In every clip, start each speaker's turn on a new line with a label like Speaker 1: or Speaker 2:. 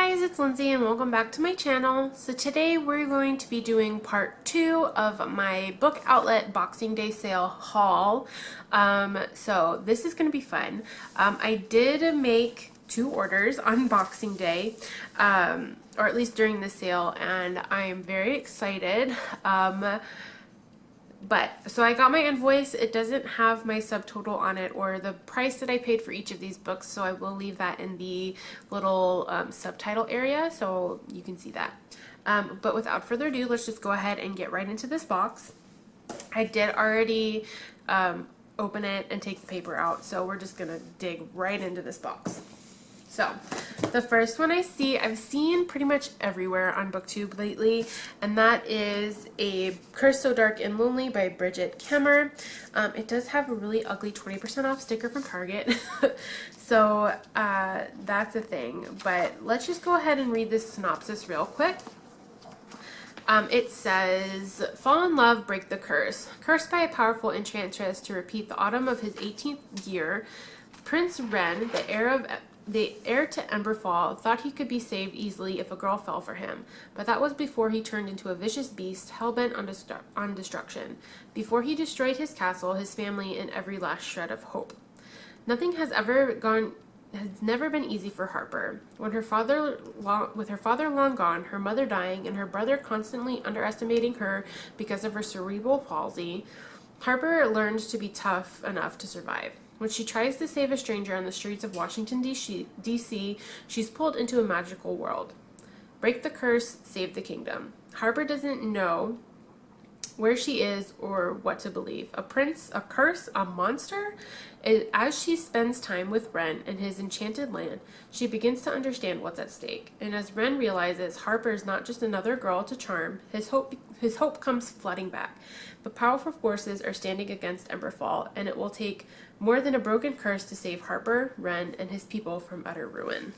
Speaker 1: guys, it's Lindsay and welcome back to my channel. So today we're going to be doing part 2 of my book outlet Boxing Day sale haul. So this is going to be fun. I did make 2 orders on Boxing Day, or at least during the sale, and I am very excited. So I got my invoice. It doesn't have my subtotal on it or the price that I paid for each of these books, so I will leave that in the little subtitle area so you can see that. But without further ado, let's just go ahead and get right into this box. I did already open it and take the paper out, so we're just gonna dig right into this box. So, the first one I've seen pretty much everywhere on BookTube lately, and that is a Curse So Dark and Lonely by Bridget Kemmer. It does have a really ugly 20% off sticker from Target, so that's a thing. But let's just go ahead and read this synopsis real quick. It says, fall in love, break the curse. Cursed by a powerful enchantress to repeat the autumn of his 18th year, Prince Ren, the heir to Emberfall, thought he could be saved easily if a girl fell for him, but that was before he turned into a vicious beast hell-bent on destruction, before he destroyed his castle, his family, and every last shred of hope. Nothing has never been easy for Harper. With her father long gone, her mother dying, and her brother constantly underestimating her because of her cerebral palsy, Harper learned to be tough enough to survive. When she tries to save a stranger on the streets of Washington, D.C., she's pulled into a magical world. Break the curse, save the kingdom. Harper doesn't know where she is or what to believe. A prince, a curse, a monster? As she spends time with Ren in his enchanted land, she begins to understand what's at stake. And as Ren realizes Harper is not just another girl to charm, his hope comes flooding back. But powerful forces are standing against Emberfall, and it will take more than a broken curse to save Harper, Ren, and his people from utter ruin.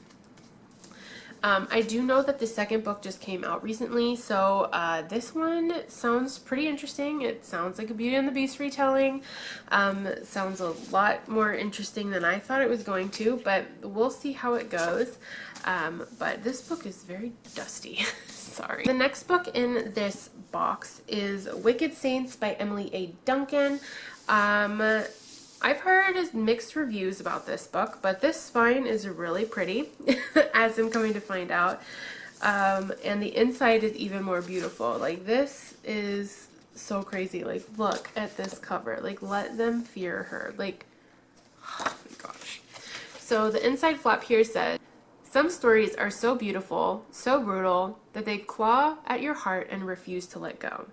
Speaker 1: I do know that the second book just came out recently, so this one sounds pretty interesting. It sounds like a Beauty and the Beast retelling. Sounds a lot more interesting than I thought it was going to, but we'll see how it goes. But this book is very dusty. Sorry. The next book in this box is Wicked Saints by Emily A. Duncan. I've heard mixed reviews about this book, but this spine is really pretty, as I'm coming to find out. And the inside is even more beautiful. Like, this is so crazy. Like, look at this cover. Like, let them fear her. Like, oh my gosh. So the inside flap here says, some stories are so beautiful, so brutal, that they claw at your heart and refuse to let go.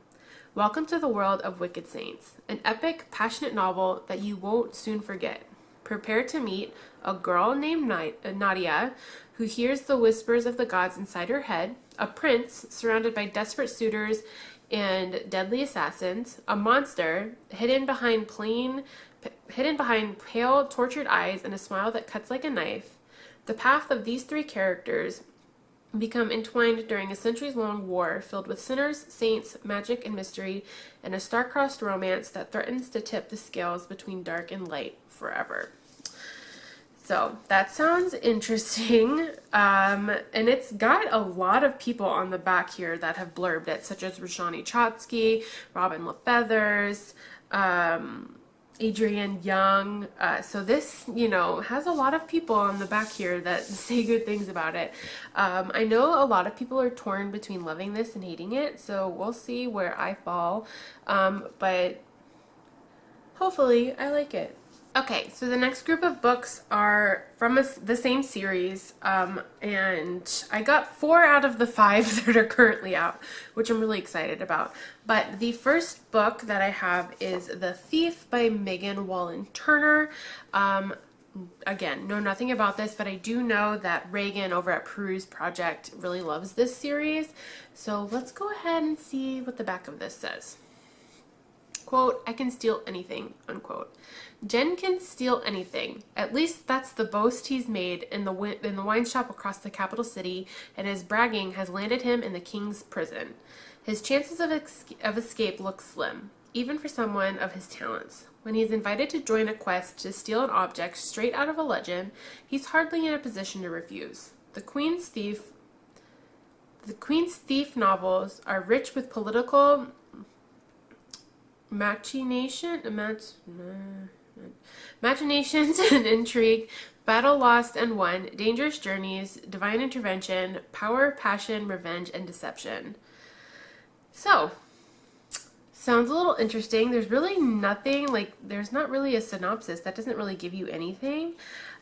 Speaker 1: Welcome to the world of Wicked Saints, an epic, passionate novel that you won't soon forget. Prepare to meet a girl named Nadia, who hears the whispers of the gods inside her head, a prince surrounded by desperate suitors and deadly assassins, a monster hidden behind pale, tortured eyes and a smile that cuts like a knife. The path of these 3 characters become entwined during a centuries-long war filled with sinners, saints, magic, and mystery, and a star-crossed romance that threatens to tip the scales between dark and light forever. So that sounds interesting, and it's got a lot of people on the back here that have blurbed it, such as Roshani Chotsky, Robin LaFeathers, Adrienne Young. So this, has a lot of people on the back here that say good things about it. I know a lot of people are torn between loving this and hating it, so we'll see where I fall. But hopefully I like it. Okay, so the next group of books are from the same series, and I got 4 out of the 5 that are currently out, which I'm really excited about. But the first book that I have is The Thief by Megan Wallen Turner. Again, know nothing about this, but I do know that Reagan over at Peruse Project really loves this series. So let's go ahead and see what the back of this says. Quote, I can steal anything, unquote. Jen can steal anything. At least that's the boast he's made in the wine shop across the capital city, and his bragging has landed him in the king's prison. His chances of escape look slim, even for someone of his talents. When he's invited to join a quest to steal an object straight out of a legend, he's hardly in a position to refuse. The Queen's thief The Queen's Thief novels are rich with political machinations and intrigue, battle lost and won, dangerous journeys, divine intervention, power, passion, revenge, and deception. So, sounds a little interesting. There's really nothing, like, there's not really a synopsis. That doesn't really give you anything.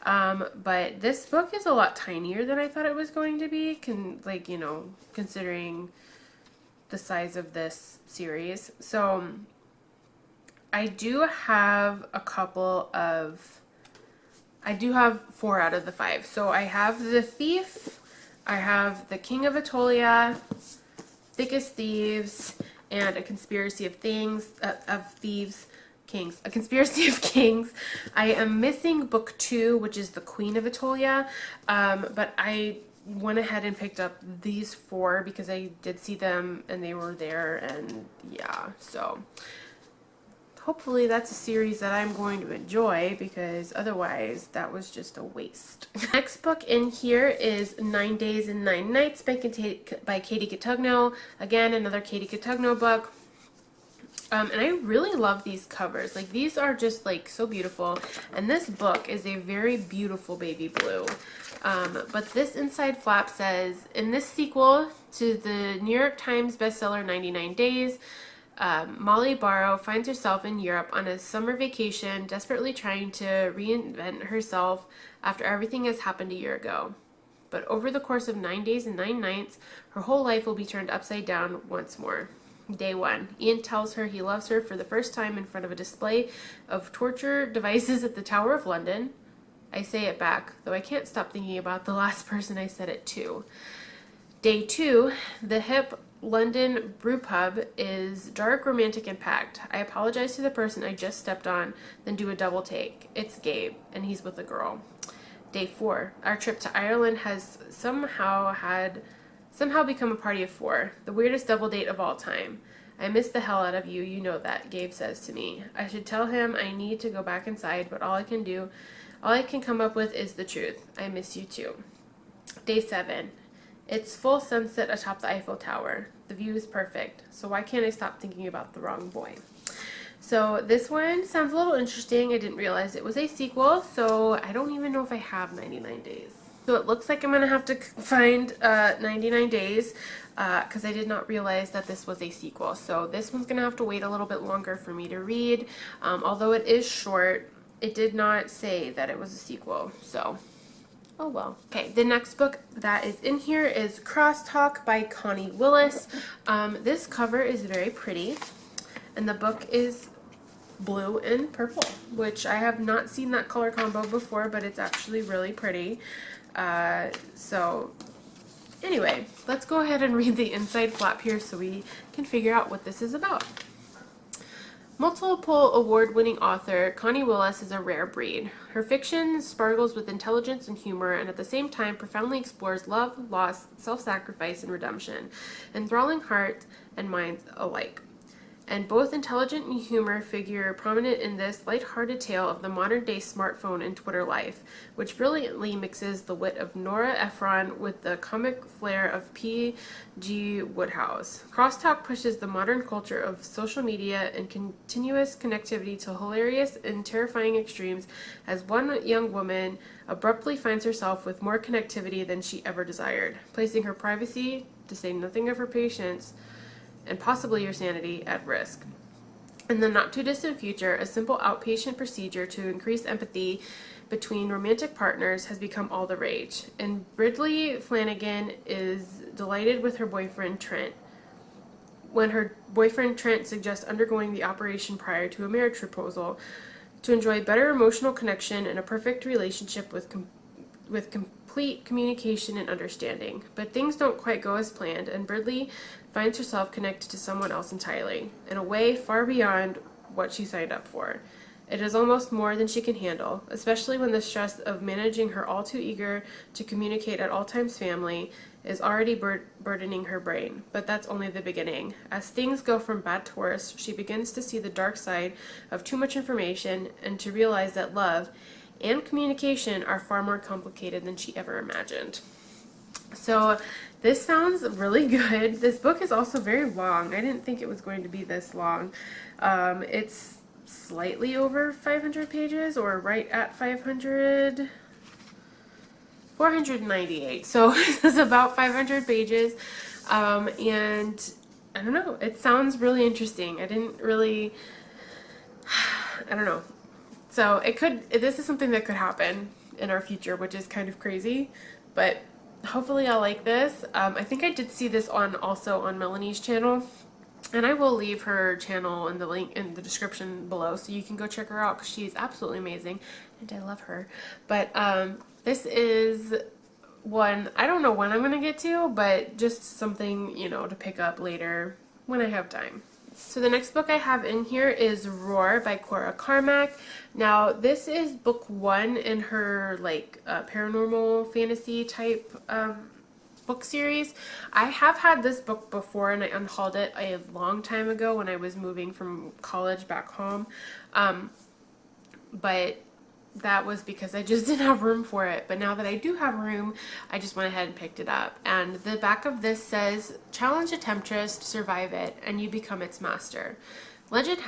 Speaker 1: But this book is a lot tinier than I thought it was going to be, considering the size of this series. So, I do have I do have 4 out of the 5. So I have The Thief, I have The King of Atolia, Thickest Thieves, and A Conspiracy of A Conspiracy of Kings. I am missing book 2, which is The Queen of Atolia, but I went ahead and picked up these 4 because I did see them and they were there, and yeah, so hopefully that's a series that I'm going to enjoy, because otherwise that was just a waste. Next book in here is 9 Days and 9 Nights by Katie Cotugno. Again, another Katie Cotugno book. And I really love these covers. Like, these are just like so beautiful. And this book is a very beautiful baby blue. But this inside flap says, in this sequel to the New York Times bestseller 99 Days, Molly Barrow finds herself in Europe on a summer vacation, desperately trying to reinvent herself after everything has happened a year ago. But over the course of 9 days and 9 nights, her whole life will be turned upside down once more. Day 1. Ian tells her he loves her for the first time in front of a display of torture devices at the Tower of London. I say it back, though I can't stop thinking about the last person I said it to. Day 2. The hip London brew pub is dark, romantic, and packed. I apologize to the person I just stepped on, then do a double take. It's Gabe, and he's with a girl. Day 4. Our trip to Ireland has somehow become a party of 4. The weirdest double date of all time. I miss the hell out of you, you know that, Gabe says to me. I should tell him I need to go back inside, but all I can come up with is the truth. I miss you too. Day 7. It's full sunset atop the Eiffel Tower. The view is perfect, so why can't I stop thinking about the wrong boy? So this one sounds a little interesting. I didn't realize it was a sequel, so I don't even know if I have 99 Days. So it looks like I'm going to have to find 99 Days because I did not realize that this was a sequel. So this one's going to have to wait a little bit longer for me to read. Although it is short, it did not say that it was a sequel, so oh well. Okay, the next book that is in here is Crosstalk by Connie Willis. This cover is very pretty, and the book is blue and purple, which I have not seen that color combo before, but it's actually really pretty. So anyway, let's go ahead and read the inside flap here so we can figure out what this is about. Multiple award-winning author Connie Willis is a rare breed. Her fiction sparkles with intelligence and humor, and at the same time profoundly explores love, loss, self-sacrifice, and redemption, enthralling hearts and minds alike. And both intelligent and humor figure prominent in this light-hearted tale of the modern-day smartphone and Twitter life, which brilliantly mixes the wit of Nora Ephron with the comic flair of P.G. Wodehouse. Crosstalk pushes the modern culture of social media and continuous connectivity to hilarious and terrifying extremes as one young woman abruptly finds herself with more connectivity than she ever desired, placing her privacy, to say nothing of her patience, and possibly your sanity, at risk. In the not-too-distant future, a simple outpatient procedure to increase empathy between romantic partners has become all the rage, and Bridley Flanagan is delighted with her boyfriend Trent when her boyfriend Trent suggests undergoing the operation prior to a marriage proposal to enjoy better emotional connection and a perfect relationship with complete communication and understanding. But things don't quite go as planned, and Bridley finds herself connected to someone else entirely, in a way far beyond what she signed up for. It is almost more than she can handle, especially when the stress of managing her all too eager to communicate at all times family is already burdening her brain. But that's only the beginning. As things go from bad to worse, she begins to see the dark side of too much information and to realize that love and communication are far more complicated than she ever imagined. So this sounds really good. This book is also very long. I didn't think it was going to be this long. It's slightly over 500 pages, or right at 500. 498. So it's about 500 pages. And I don't know, it sounds really interesting. I didn't really, I don't know. So it could, this is something that could happen in our future, which is kind of crazy, but hopefully I'll like this. I think I did see this on also on Melanie's channel, and I will leave her channel in the link in the description below so you can go check her out because she's absolutely amazing and I love her. But this is one, I don't know when I'm going to get to, but just something, you know, to pick up later when I have time. So the next book I have in here is Roar by Cora Carmack. Now this is book 1 in her like paranormal fantasy type book series. I have had this book before and I unhauled it a long time ago when I was moving from college back home. But that was because I just didn't have room for it. But now that I do have room, I just went ahead and picked it up. And the back of this says, challenge a temptress, survive it, and you become its master. Legend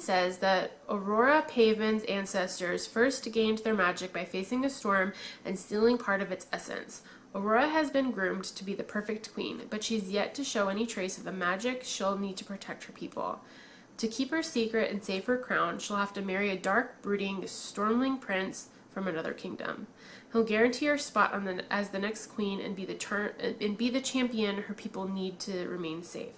Speaker 1: says that Aurora Paven's ancestors first gained their magic by facing a storm and stealing part of its essence. Aurora has been groomed to be the perfect queen, but she's yet to show any trace of the magic she'll need to protect her people. To keep her secret and save her crown, she'll have to marry a dark, brooding, stormling prince from another kingdom. He'll guarantee her spot as the next queen and be the champion her people need to remain safe.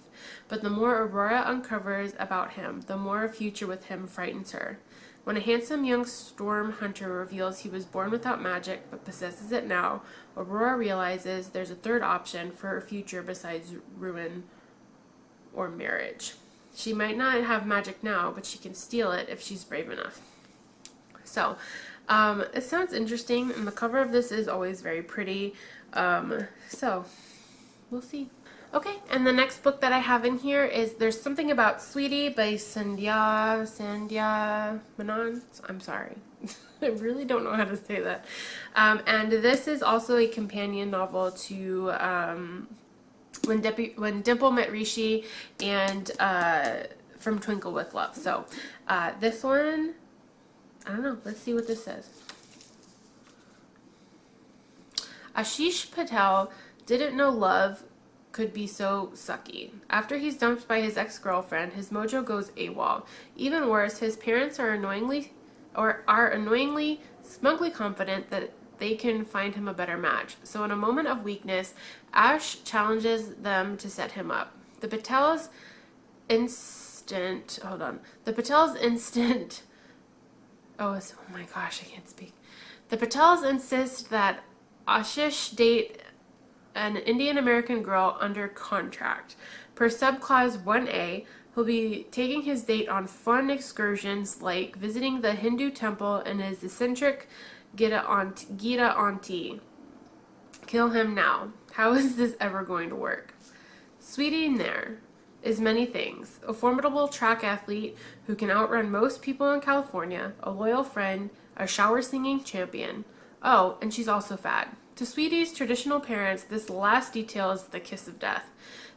Speaker 1: But the more Aurora uncovers about him, the more a future with him frightens her. When a handsome young storm hunter reveals he was born without magic but possesses it now, Aurora realizes there's a third option for her future besides ruin or marriage. She might not have magic now, but she can steal it if she's brave enough. So, it sounds interesting, and the cover of this is always very pretty. So, we'll see. Okay, and the next book that I have in here is There's Something About Sweety by Sandhya Menon. I'm sorry. I really don't know how to say that. And this is also a companion novel to When Dimple Met Rishi and From Twinkle with Love. So this one, I don't know. Let's see what this says. Ashish Patel didn't know love could be so sucky. After he's dumped by his ex-girlfriend, his mojo goes AWOL. Even worse, his parents are annoyingly smugly confident that they can find him a better match. So in a moment of weakness, Ash challenges them to set him up. The Patels instant, oh my gosh, I can't speak. The Patels insist that Ashish date an Indian American girl under contract. Per subclause 1A, he'll be taking his date on fun excursions like visiting the Hindu temple and his eccentric Gita auntie. Kill him now. How is this ever going to work? Sweety Nair is many things. A formidable track athlete who can outrun most people in California, a loyal friend, a shower-singing champion. Oh, and she's also fat. To Sweety's traditional parents, this last detail is the kiss of death.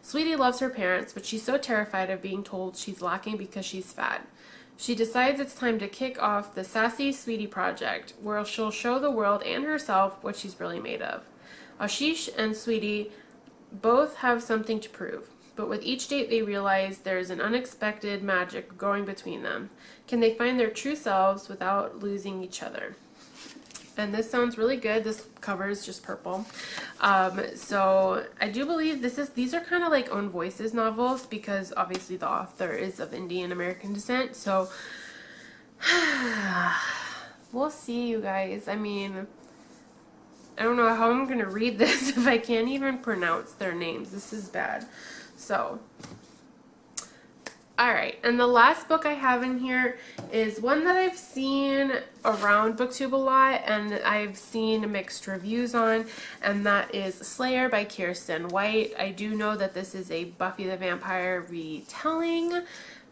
Speaker 1: Sweety loves her parents, but she's so terrified of being told she's lacking because she's fat. She decides it's time to kick off the Sassy Sweety Project, where she'll show the world and herself what she's really made of. Ashish and Sweety both have something to prove, but with each date they realize there's an unexpected magic growing between them. Can they find their true selves without losing each other? And this sounds really good. This cover is just purple. So I do believe these are kind of like Own Voices novels because obviously the author is of Indian American descent. So we'll see, you guys. I mean, I don't know how I'm going to read this if I can't even pronounce their names. This is bad. So, alright, and the last book I have in here is one that I've seen around BookTube a lot and I've seen mixed reviews on, and that is Slayer by Kiersten White. I do know that this is a Buffy the Vampire retelling,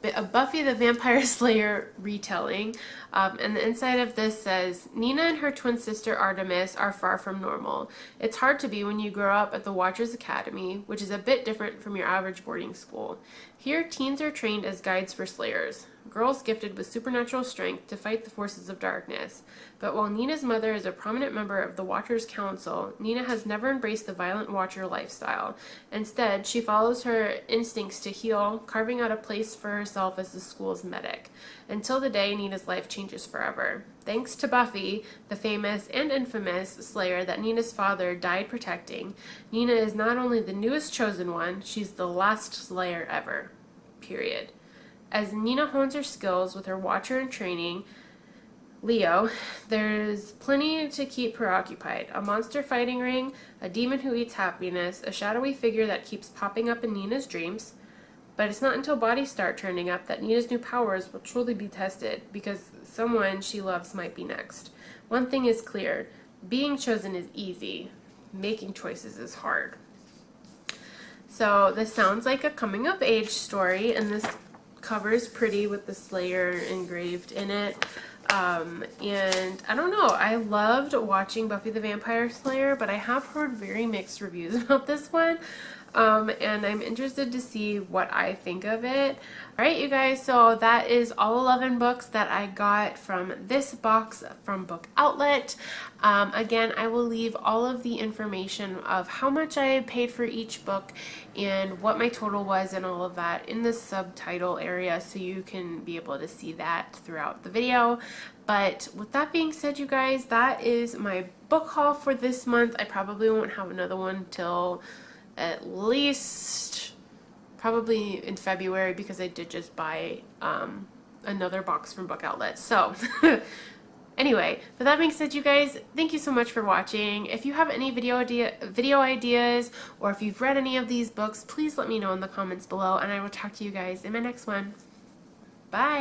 Speaker 1: a Buffy the Vampire Slayer retelling. And the inside of this says, Nina and her twin sister Artemis are far from normal. It's hard to be when you grow up at the Watchers Academy, which is a bit different from your average boarding school. Here, teens are trained as guides for slayers, girls gifted with supernatural strength to fight the forces of darkness. But while Nina's mother is a prominent member of the Watchers Council, Nina has never embraced the violent Watcher lifestyle. Instead, she follows her instincts to heal, carving out a place for herself as the school's medic, until the day Nina's life changes forever. Thanks to Buffy, the famous and infamous Slayer that Nina's father died protecting, Nina is not only the newest chosen one, she's the last Slayer ever. Period. As Nina hones her skills with her Watcher in training, Leo, there's plenty to keep her occupied. A monster fighting ring, a demon who eats happiness, a shadowy figure that keeps popping up in Nina's dreams. But it's not until bodies start turning up that Nina's new powers will truly be tested, because someone she loves might be next. One thing is clear, being chosen is easy, making choices is hard. So this sounds like a coming of age story, and this cover is pretty with the Slayer engraved in it. And I don't know, I loved watching Buffy the Vampire Slayer, but I have heard very mixed reviews about this one. And I'm interested to see what I think of it. Alright, you guys, so that is all 11 books that I got from this box from Book Outlet. Again, I will leave all of the information of how much I paid for each book and what my total was and all of that in the subtitle area, so you can be able to see that throughout the video. But with that being said, you guys, that is my book haul for this month. I probably won't have another one till at least probably in February, because I did just buy another box from Book Outlet. So anyway, with that being said, you guys, thank you so much for watching. If you have any video ideas, or if you've read any of these books, please let me know in the comments below, and I will talk to you guys in my next one. Bye!